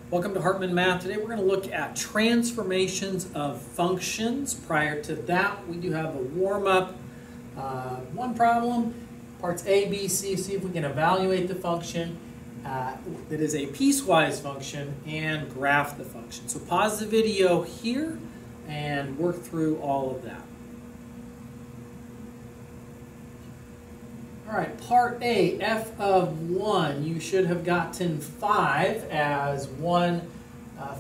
Welcome to Hartman Math. Today we're going to look at transformations of functions. Prior to that, we do have a warm-up, one problem, parts A, B, C, see if we can evaluate the function that is a piecewise function and graph the function. So pause the video here and work through all of that. All right, part A, f of 1, you should have gotten 5 as 1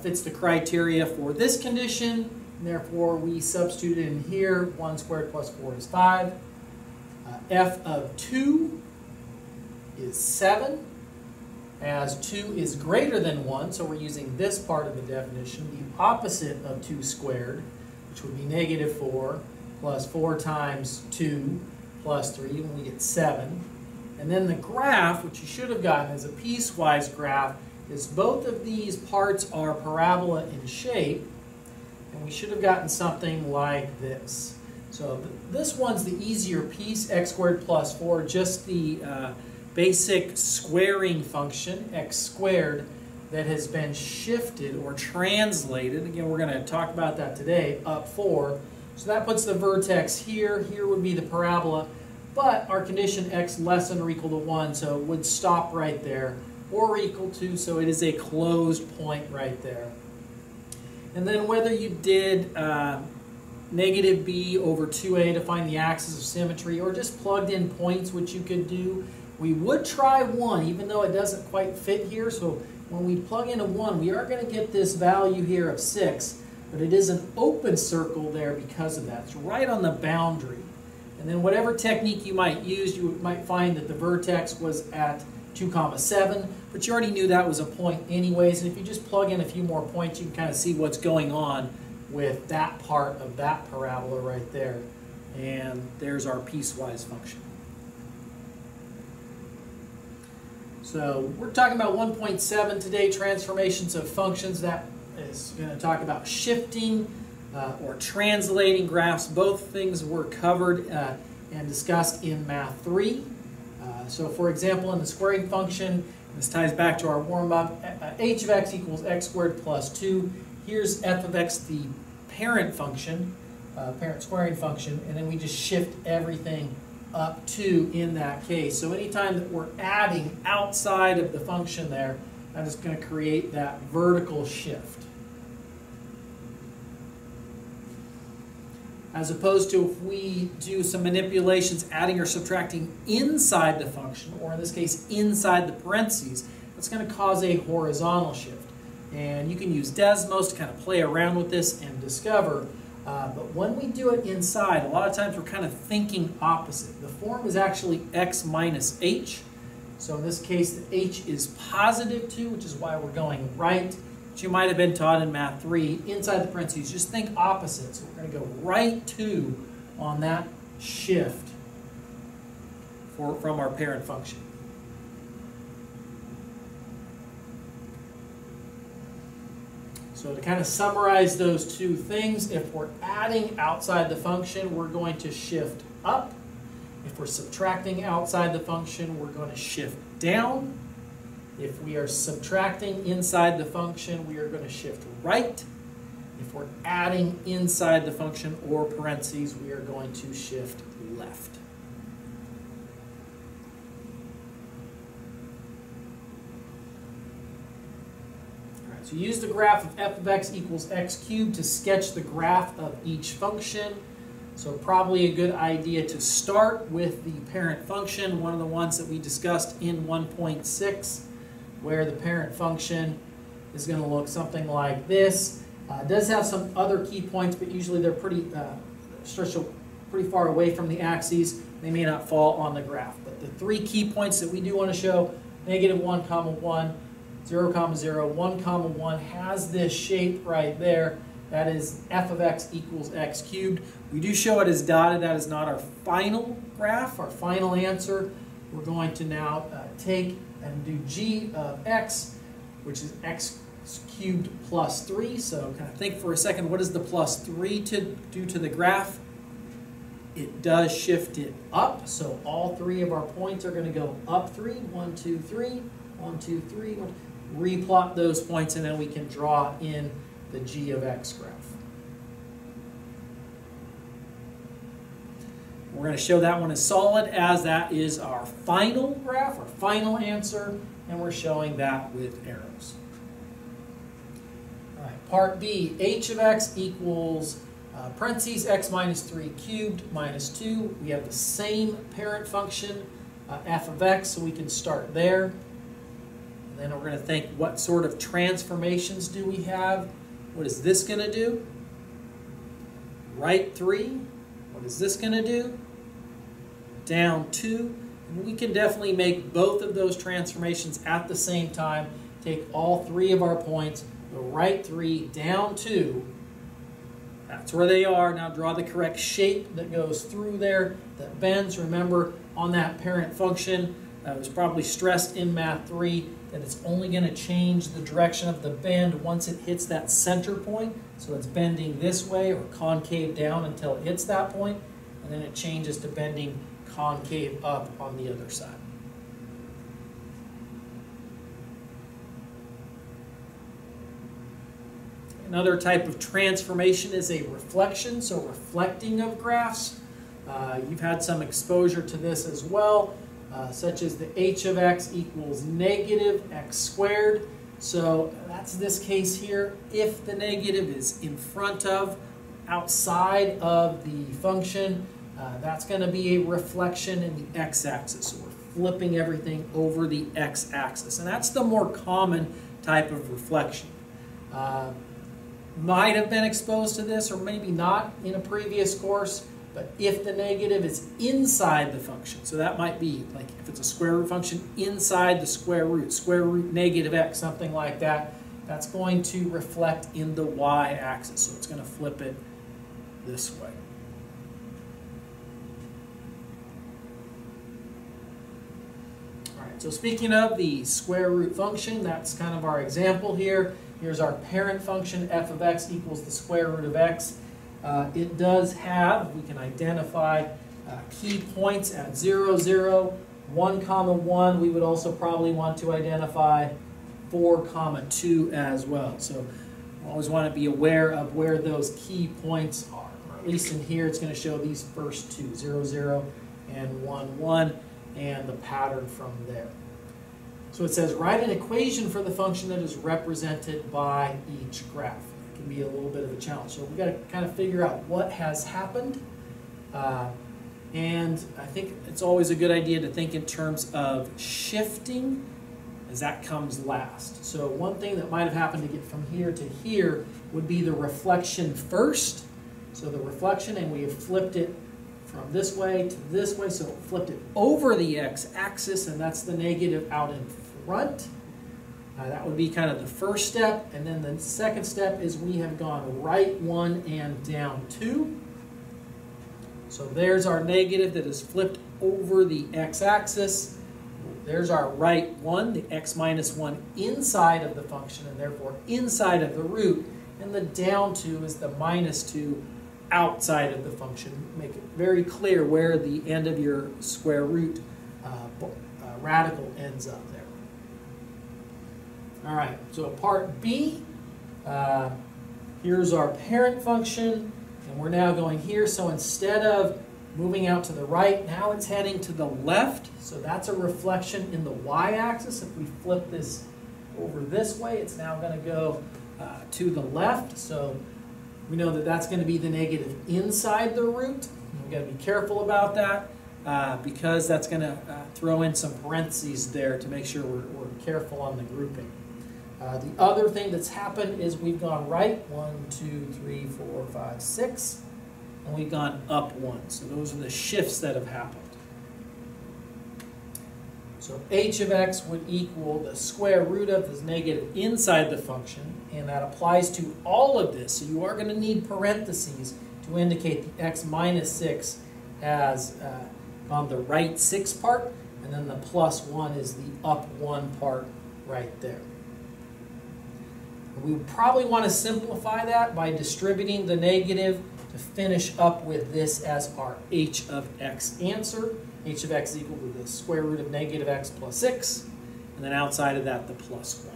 fits the criteria for this condition. And therefore, we substitute in here, 1 squared plus 4 is 5. F of 2 is 7, as 2 is greater than 1, so we're using this part of the definition. The opposite of 2 squared, which would be negative 4, plus 4 times 2, plus 3, and we get 7. And then the graph, which you should have gotten as a piecewise graph, is both of these parts are parabola in shape, and we should have gotten something like this. So this one's the easier piece, x squared plus 4, just the basic squaring function, x squared, that has been shifted or translated. Again, we're going to talk about that today, up 4. So that puts the vertex here. Here would be the parabola. But our condition x less than or equal to 1, so it would stop right there. Or equal to, so it is a closed point right there. And then whether you did negative b over 2a to find the axis of symmetry, or just plugged in points, which you could do, we would try 1, even though it doesn't quite fit here. So when we plug in a 1, we are going to get this value here of 6. But it is an open circle there because of that. It's right on the boundary. And then whatever technique you might use, you might find that the vertex was at 2, 7, but you already knew that was a point anyways. And if you just plug in a few more points, you can kind of see what's going on with that part of that parabola right there. And there's our piecewise function. So we're talking about 1.7 today, transformations of functions. That is going to talk about shifting or translating graphs. Both things were covered and discussed in Math 3. So for example, in the squaring function, this ties back to our warm-up, h of x equals x squared plus 2. Here's f of x, the parent function, parent squaring function, and then we just shift everything up 2 in that case. So anytime that we're adding outside of the function there, that is going to create that vertical shift. As opposed to if we do some manipulations adding or subtracting inside the function, or in this case inside the parentheses, that's going to cause a horizontal shift. And you can use Desmos to kind of play around with this and discover. But when we do it inside, a lot of times we're kind of thinking opposite. The form is actually x minus h. So in this case, the h is positive 2, which is why we're going right. You might have been taught in Math 3, inside the parentheses, just think opposite. So we're going to go right 2 on that shift from our parent function. So to kind of summarize those two things, if we're adding outside the function, we're going to shift up. If we're subtracting outside the function, we're going to shift down. If we are subtracting inside the function, we are going to shift right. If we're adding inside the function or parentheses, we are going to shift left. All right, so use the graph of f of x equals x cubed to sketch the graph of each function. So probably a good idea to start with the parent function, one of the ones that we discussed in 1.6. where the parent function is going to look something like this. It does have some other key points, but usually they're pretty far away from the axes. They may not fall on the graph. But the 3 key points that we do want to show, negative 1, 1, 0, 0, 1, 1, has this shape right there. That is f of x equals x cubed. We do show it as dotted. That is not our final graph, our final answer. We're going to now take and do g of x, which is x cubed plus 3. So kind of think for a second, what does the plus 3 do to the graph? It does shift it up, so all 3 of our points are going to go up 3. 1, 2, 3, 1, 2, 3. replot those points, and then we can draw in the g of x graph. We're going to show that one as solid, as that is our final graph, our final answer, and we're showing that with arrows. All right, part B, h of x equals parentheses x minus 3 cubed minus 2. We have the same parent function, f of x, so we can start there. And then we're going to think, what sort of transformations do we have? What is this going to do? Right 3. What is this going to do? Down 2. And we can definitely make both of those transformations at the same time. Take all three of our points, go right 3, down 2. That's where they are. Now draw the correct shape that goes through there, that bends. Remember, on that parent function, it was probably stressed in Math 3 that it's only going to change the direction of the bend once it hits that center point. So it's bending this way or concave down until it hits that point, and then it changes to bending concave up on the other side. Another type of transformation is a reflection, so reflecting of graphs. You've had some exposure to this as well, such as the h of x equals negative x squared. So that's this case here. If the negative is in front of, outside of the function, that's going to be a reflection in the x-axis. So we're flipping everything over the x-axis. And that's the more common type of reflection. Might have been exposed to this or maybe not in a previous course, but if the negative is inside the function, so that might be like if it's a square root function inside the square root negative x, something like that, that's going to reflect in the y-axis. So it's going to flip it this way. All right, so speaking of the square root function, that's kind of our example here. Here's our parent function, f of x equals the square root of x. It does have, we can identify key points at 0, 0, 1, 1. We would also probably want to identify 4, 2 as well. So we always want to be aware of where those key points are. Or at least in here, it's going to show these first two, 0, 0, and 1, 1, and the pattern from there. So it says, write an equation for the function that is represented by each graph. It can be a little bit of a challenge. So we've got to kind of figure out what has happened. And I think it's always a good idea to think in terms of shifting as that comes last. So one thing that might have happened to get from here to here would be the reflection first. So the reflection, and we have flipped it from this way to this way, so it flipped it over the x-axis, and that's the negative out in front. That would be kind of the first step, and then the second step is we have gone right 1 and down 2. So there's our negative that is flipped over the x-axis. There's our right 1, the x minus 1 inside of the function, and therefore inside of the root, and the down 2 is the minus 2 outside of the function. Make it very clear where the end of your square root radical ends up there. All right, so part B, here's our parent function, and we're now going here. So instead of moving out to the right, now it's heading to the left. So that's a reflection in the y-axis. If we flip this over this way, it's now going to go to the left. So we know that that's going to be the negative inside the root. We've got to be careful about that because that's going to throw in some parentheses there to make sure we're careful on the grouping. The other thing that's happened is we've gone right 1, 2, 3, 4, 5, 6, and we've gone up 1. So those are the shifts that have happened. So h of x would equal the square root of this negative inside the function, and that applies to all of this. So you are going to need parentheses to indicate the x minus 6 as on the right 6 part, and then the plus 1 is the up 1 part right there. We would probably want to simplify that by distributing the negative to finish up with this as our h of x answer. H of x is equal to the square root of negative x plus 6, and then outside of that, the plus 1.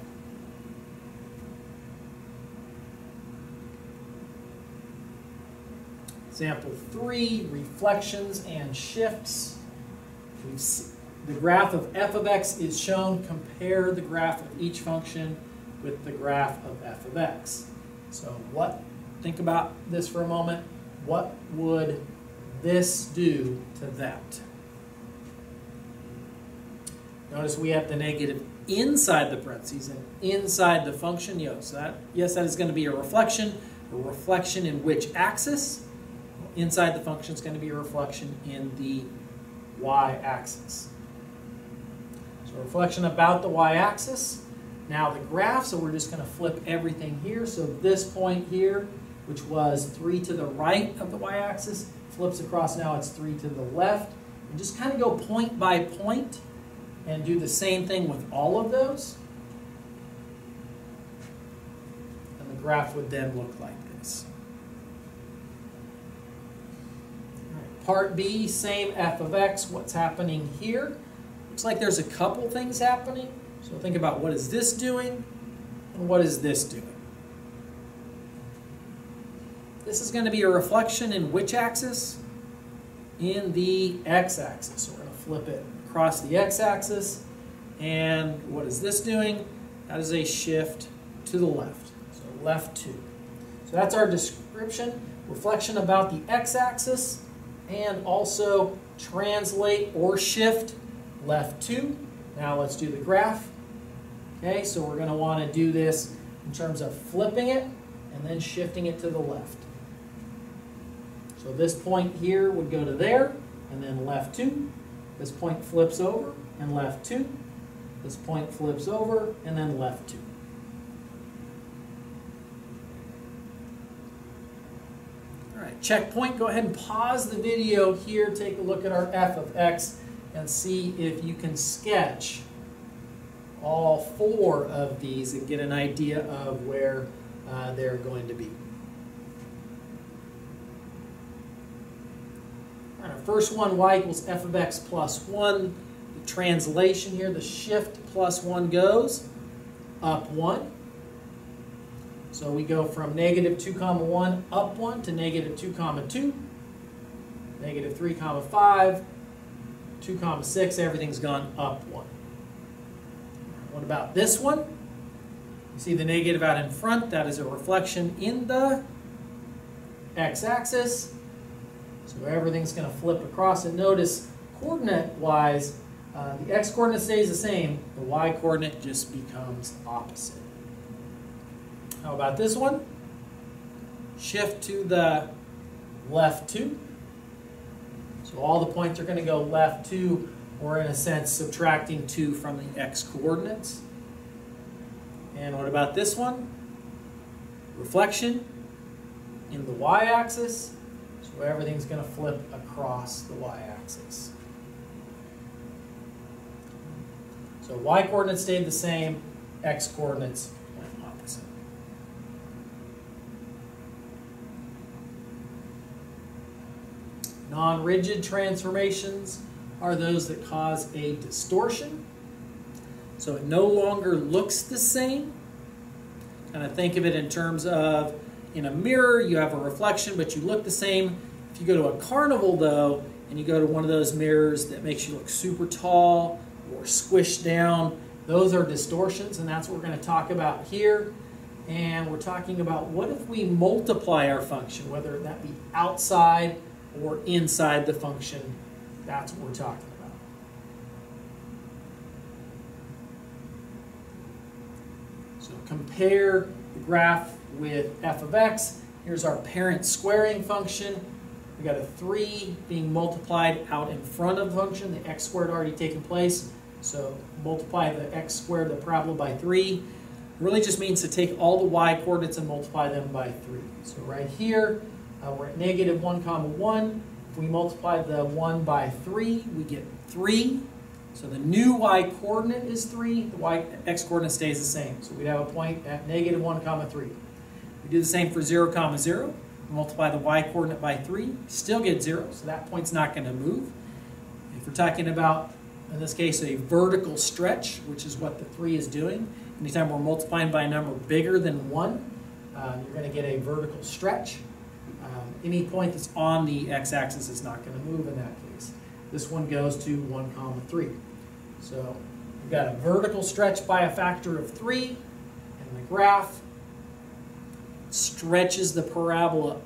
Example 3, reflections and shifts. The graph of f of x is shown. Compare the graph of each function with the graph of f of x. So think about this for a moment. What would this do to that? Notice we have the negative inside the parentheses and inside the function. Yes, that is going to be a reflection. A reflection in which axis? Inside the function is going to be a reflection in the y-axis. So reflection about the y-axis. Now the graph, so we're just going to flip everything here. So this point here, which was 3 to the right of the y-axis, flips across. Now it's 3 to the left. And just kind of go point by point and do the same thing with all of those. And the graph would then look like this. Part B, same f of x. What's happening here? Looks like there's a couple things happening. So think about what is this doing and what is this doing. This is going to be a reflection in which axis? In the x-axis. So we're going to flip it across the x-axis. And what is this doing? That is a shift to the left. So left 2. So that's our description. Reflection about the x-axis. And also translate or shift left 2. Now let's do the graph. Okay, so we're going to want to do this in terms of flipping it and then shifting it to the left. So this point here would go to there and then left 2. This point flips over and left 2. This point flips over and then left 2. Checkpoint, go ahead and pause the video here, take a look at our f of x, and see if you can sketch all 4 of these and get an idea of where they're going to be. All right, our first one, y equals f of x plus 1. The translation here, the shift plus 1 goes up 1. So we go from negative 2, 1 up 1 to negative 2, 2, negative 3, 5, 2, 6, everything's gone up 1. What about this one? You see the negative out in front, that is a reflection in the x-axis. So everything's going to flip across, and notice coordinate-wise, the x-coordinate stays the same, the y-coordinate just becomes opposite. How about this one? Shift to the left 2. So all the points are going to go left 2, or in a sense subtracting 2 from the x-coordinates. And what about this one? Reflection in the y-axis. So everything's going to flip across the y-axis. So y-coordinates stayed the same, x-coordinates went opposite. Non-rigid transformations are those that cause a distortion. So it no longer looks the same. Kind of think of it in terms of, in a mirror, you have a reflection, but you look the same. If you go to a carnival, though, and you go to one of those mirrors that makes you look super tall or squished down, those are distortions, and that's what we're going to talk about here. And we're talking about what if we multiply our function, whether that be outside or inside the function. That's what we're talking about. So compare the graph with f of x. Here's our parent squaring function. We've got a 3 being multiplied out in front of the function. The x squared already taken place. So multiply the x squared, the parabola, by 3. It really just means to take all the y coordinates and multiply them by 3. So right here, we're at negative 1, 1. If we multiply the 1 by 3, we get 3. So the new y coordinate is 3. The x coordinate stays the same. So we'd have a point at negative 1, 3. We do the same for 0, 0. Multiply the y coordinate by 3. Still get 0. So that point's not going to move. If we're talking about, in this case, a vertical stretch, which is what the 3 is doing, anytime we're multiplying by a number bigger than 1, you're going to get a vertical stretch. Any point that's on the x-axis is not going to move in that case. This one goes to 1, 3. So we've got a vertical stretch by a factor of 3, and the graph stretches the parabola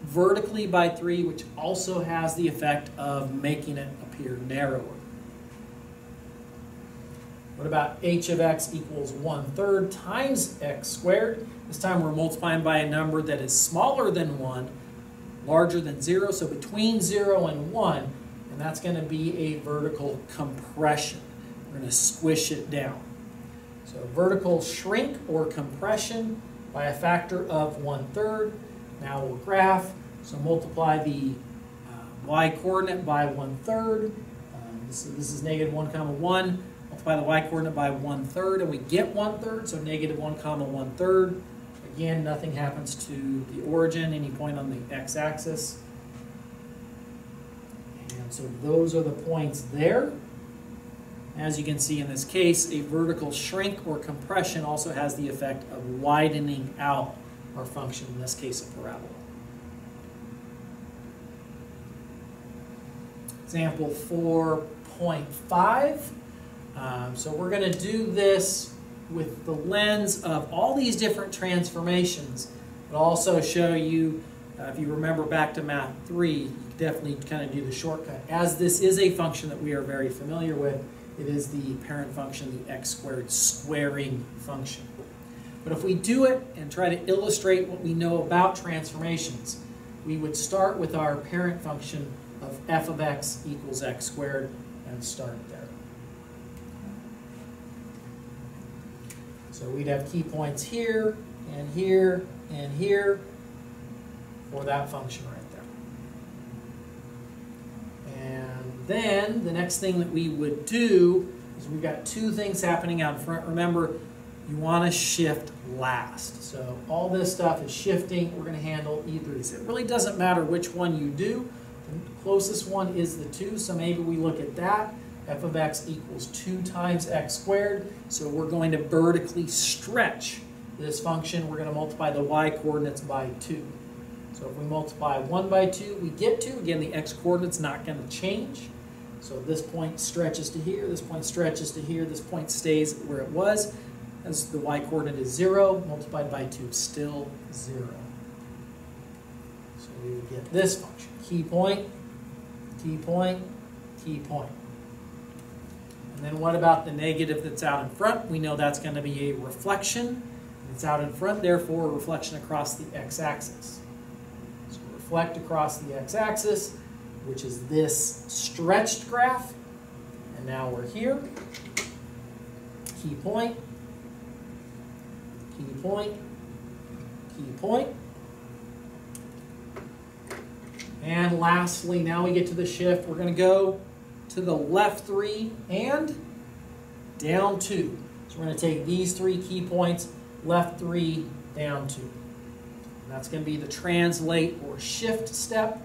vertically by 3, which also has the effect of making it appear narrower. What about h of x equals 1/3 times x squared? This time we're multiplying by a number that is smaller than 1, larger than 0, so between 0 and 1, and that's going to be a vertical compression. We're going to squish it down. So vertical shrink or compression by a factor of 1/3. Now we'll graph, so multiply the y-coordinate by 1/3. This is negative 1, 1. Multiply the y-coordinate by 1/3, and we get 1/3, so negative 1, 1/3. Again, nothing happens to the origin, any point on the x-axis. And so those are the points there. As you can see in this case, a vertical shrink or compression also has the effect of widening out our function, in this case a parabola. Example 4.5. So we're going to do this with the lens of all these different transformations, but also show you, if you remember back to Math 3, you can definitely kind of do the shortcut. As this is a function that we are very familiar with, it is the parent function, the x squared squaring function. But if we do it and try to illustrate what we know about transformations, we would start with our parent function of f of x equals x squared and start there. So we'd have key points here, and here, and here for that function right there. And then the next thing that we would do is we've got two things happening out front. Remember, you want to shift last. So all this stuff is shifting. We're going to handle either of these. It really doesn't matter which one you do. The closest one is the 2, so maybe we look at that. F of x equals 2 times x squared. So we're going to vertically stretch this function. We're going to multiply the y-coordinates by 2. So if we multiply 1 by 2, we get 2. Again, the x-coordinate's not going to change. So this point stretches to here, this point stretches to here, this point stays where it was. As the y-coordinate is 0, multiplied by 2, still 0. So we would get this function. Key point, key point, key point. And then what about the negative that's out in front? We know that's going to be a reflection. It's out in front, therefore a reflection across the x-axis. So reflect across the x-axis, which is this stretched graph. And now we're here. Key point, key point, key point. And lastly, now we get to the shift. We're going to go to the left 3 and down 2. So we're going to take these 3 key points, left 3, down 2. And that's going to be the translate or shift step.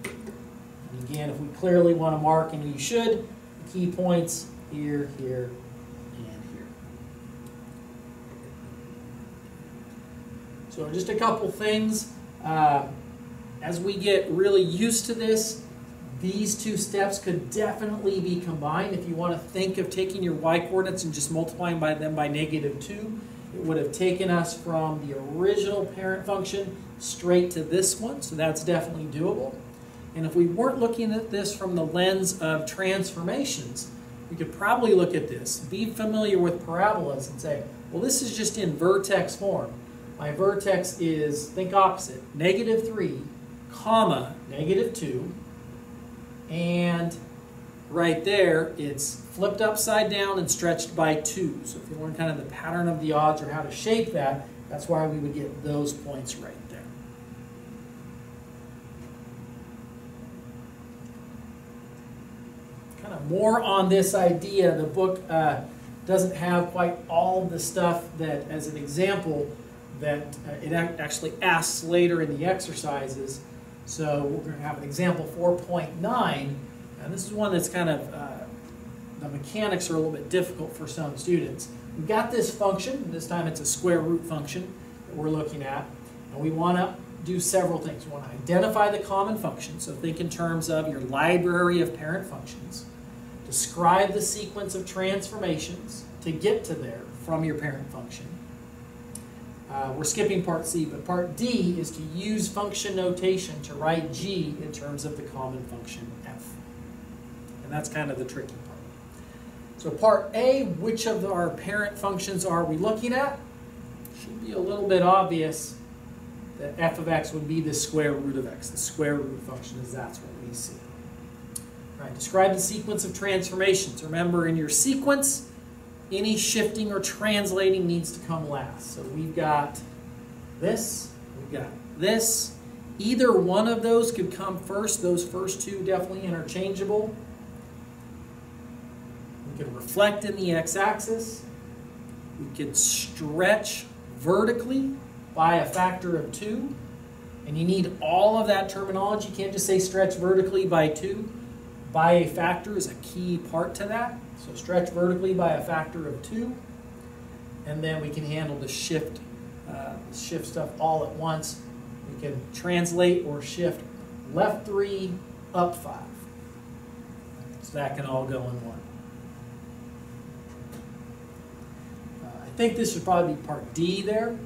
And again, if we clearly want to mark, and you should, the key points here, here, and here. So just a couple things. As we get really used to this, these two steps could definitely be combined. If you want to think of taking your y-coordinates and just multiplying by them by -2, it would have taken us from the original parent function straight to this one, so that's definitely doable. And if we weren't looking at this from the lens of transformations, we could probably look at this, be familiar with parabolas, and say, well, this is just in vertex form. My vertex is, think opposite, -3, comma, -2, and right there, it's flipped upside down and stretched by 2. So if you learn kind of the pattern of the odds or how to shape that, that's why we would get those points right there. Kind of more on this idea. The book doesn't have quite all the stuff that, as an example, that it actually asks later in the exercises. So we're going to have an example 4.9, and this is one that's kind of, the mechanics are a little bit difficult for some students. We've got this function, this time it's a square root function that we're looking at, And we want to do several things. We want to identify the common function, so think in terms of your library of parent functions. Describe the sequence of transformations to get to there from your parent function. We're skipping part C, but part D is to use function notation to write G in terms of the common function f. And that's kind of the tricky part. So part A, which of our parent functions are we looking at? Should be a little bit obvious that f of x would be the square root of x. The square root function is that's what we see. All right, describe the sequence of transformations. Remember, in your sequence, any shifting or translating needs to come last. So we've got this, we've got this. Either one of those could come first. Those first two definitely interchangeable. We could reflect in the x-axis. We could stretch vertically by a factor of 2. And you need all of that terminology. You can't just say stretch vertically by 2. By a factor is a key part to that. So stretch vertically by a factor of 2. And then we can handle the shift stuff all at once. We can translate or shift left 3, up 5. So that can all go in one. I think this should probably be part D there.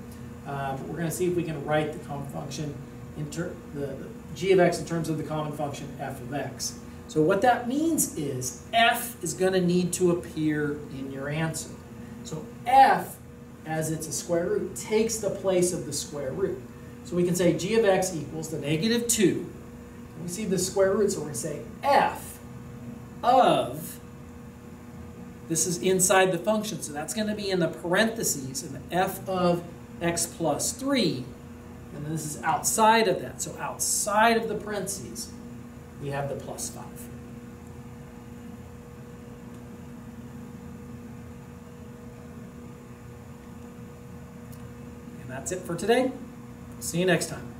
But we're going to see if we can write the common function, the g of x in terms of the common function f of x. So what that means is f is going to need to appear in your answer. So f, as it's a square root, takes the place of the square root. So we can say g of x equals the negative 2. And we see the square root, so we're going to say f of, this is inside the function, so that's going to be in the parentheses, and the f of x plus 3, and this is outside of that. So outside of the parentheses, we have the plus 5. And that's it for today. See you next time.